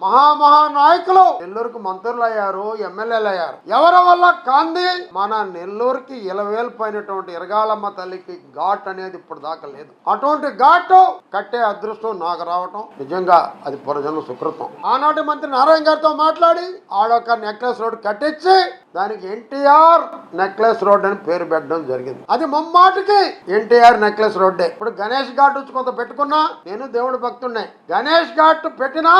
మహానాయకులు నెల్లూరుకు మంత్రులు అయ్యారు, ఎమ్మెల్యేలు అయ్యారు. ఎవరి వల్ల కాంది? మన నెల్లూరుకి ఇలవేల్పోయినటువంటి ఇరగాలమ్మ తల్లికి ఘాట్ అనేది ఇప్పుడు దాకా లేదు. అటువంటి ఘాట్ కట్టే అదృష్టం నాకు రావటం నిజంగా అది పురజనుల సుకృతం. ఆనాటి మంత్రి నారాయణ గారితో మాట్లాడి ఆడొక నెక్లెస్ రోడ్ కట్టించి దానికి ఎన్టీఆర్ నెక్లెస్ రోడ్ అని పేరు పెట్టడం జరిగింది. అది ముమ్మాటికి ఎన్టీఆర్ నెక్లెస్ రోడ్డే. ఇప్పుడు గణేష్ ఘాట్ వచ్చి కొంత పెట్టుకున్నా, నేను దేవుడి భక్తుడినే. గణేష్ ఘాట్ పెట్టినా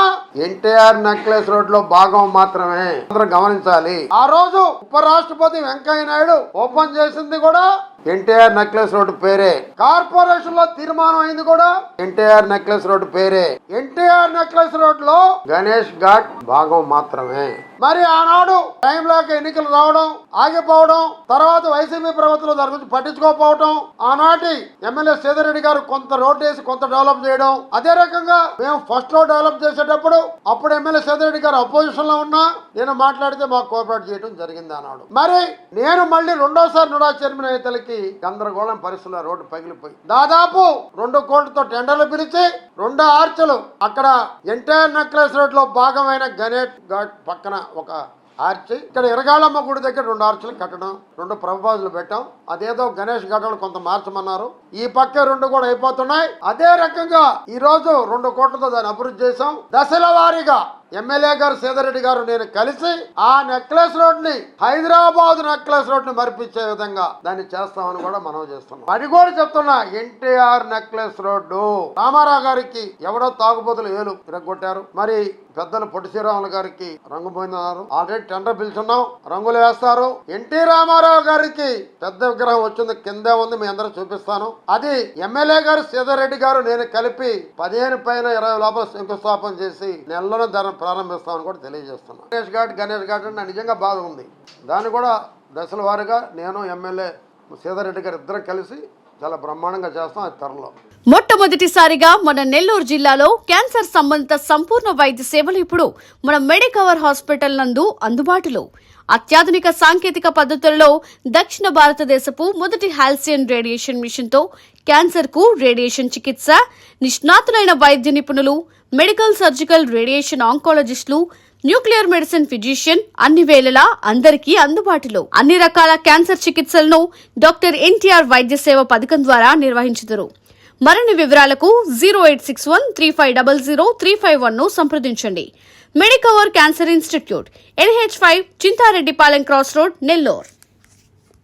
ఎన్టీఆర్ నెక్లెస్ రోడ్ లో భాగం మాత్రమే అందరం గమనించాలి. ఆ రోజు ఉపరాష్ట్రపతి వెంకయ్య నాయుడు ఓపెన్ చేసింది కూడా ఎన్టీఆర్ నెక్లెస్ రోడ్ పేరే. కార్పొరేషన్ లో తీర్మానం అయింది కూడా ఎన్టీఆర్ నెక్లెస్ రోడ్ పేరే. ఎన్టీఆర్ నెక్లెస్ రోడ్ లో గణేష్ ఘాట్ భాగం మాత్రమే. మరి ఆనాడు టైం లేక ఎన్నికలు రావడం, ఆగిపోవడం, తర్వాత వైసీపీ ప్రభుత్వం దాని గురించి పట్టించుకోకపోవడం, ఆనాటి ఎమ్మెల్యే సేదరెడ్డి గారు కొంత రోడ్ వేసి కొంత డెవలప్ చేయడం. అదే రకంగా మేము ఫస్ట్ లో డెవలప్ చేసేటప్పుడు అప్పుడు ఎమ్మెల్యే సేదరెడ్డి గారు అపోజిషన్ లో ఉన్నా నేను మాట్లాడితే మాకు కోఆపరేట్ చేయడం జరిగింది ఆనాడు. మరి నేను మళ్ళీ రెండోసారి నుడా చైర్మన్ అయ్యేతలకి గందరగోళం పరిస్థితుల్లో రోడ్డు పగిలిపోయి దాదాపు 2 కోట్లతో టెండర్లు పిలిచి 2 ఆర్చలు అక్కడ ఎన్టీఆర్ నెక్లెస్ రోడ్ లో భాగమైన గణేష్ ఘాట్ పక్కన ఒక ఆర్చి, ఇక్కడ ఇరగాళమ్మ గుడి దగ్గర 2 ఆర్చులు కట్టడం, 2 ప్రపోజల్ పెట్టాం. అదేదో గణేష్ ఘాటలు కొంత మార్చమన్నారు. ఈ పక్క 2 కూడా అయిపోతున్నాయి. అదే రకంగా ఈ రోజు 2 కోట్లతో దాన్ని అభివృద్ధి చేశాం. దశల వారీగా ఎమ్మెల్యే గారు సేదరెడ్డి గారు నేను కలిసి ఆ నెక్లెస్ రోడ్ ని హైదరాబాద్ నెక్లెస్ రోడ్ ని మరిపించే విధంగా దాన్ని చేస్తామని కూడా మనం చేస్తున్నాం. అది కూడా చెప్తున్నా, ఎన్టీఆర్ నెక్లెస్ రోడ్డు రామారావు గారికి ఎవడో తాగుబోతులు ఏలు తిరగొట్టారు. మరి పెద్దలు పొట్టి శ్రీరాములు గారికి రంగు పోయినారు. ఆల్రెడీ టెండర్ పిలుచున్నాం, రంగులు వేస్తారు. ఎన్టీ రామారావు గారికి పెద్ద విగ్రహం వచ్చింది, కిందే ఉంది, మీ అందరూ చూపిస్తాను. అది ఎమ్మెల్యే గారు సేదరెడ్డి గారు నేను కలిపి 15 పైన 20 లోపల శంకుస్థాపన చేసి నెలలో ధర ప్రారంభిస్తామని కూడా తెలియజేస్తున్నాను. గణేష్ ఘాట్ అంటే నిజంగా బాధ ఉంది. దాన్ని కూడా దశల వారీగా నేను ఎమ్మెల్యే సేదరెడ్డి గారు ఇద్దరం కలిసి చాలా బ్రహ్మాండంగా చేస్తాం. అది త్వరలో. మొట్టమొదటిసారిగా మన నెల్లూరు జిల్లాలో క్యాన్సర్ సంబంధిత సంపూర్ణ వైద్య సేవలు ఇప్పుడు మన మెడికవర్ హాస్పిటల్ నందు అందుబాటులో. అత్యాధునిక సాంకేతిక పద్ధతుల్లో దక్షిణ భారతదేశపు మొదటి హాల్సియన్ రేడియేషన్ మిషన్ తో క్యాన్సర్ కు రేడియేషన్ చికిత్స, నిష్ణాతులైన వైద్య నిపుణులు, మెడికల్ సర్జికల్ రేడియేషన్ ఆంకాలజిస్టులు, న్యూక్లియర్ మెడిసిన్ ఫిజిషియన్ అన్ని వేళలా అందరికీ అందుబాటులో. అన్ని రకాల క్యాన్సర్ చికిత్సలను డాక్టర్ ఎన్టీఆర్ వైద్య సేవ పథకం ద్వారా నిర్వహించుదురు. మరిన్ని వివరాలకు 086135003551 ను సంప్రదించండి. Medicover cancer institute, NH5, Chintareddypalem cross road, Nellore.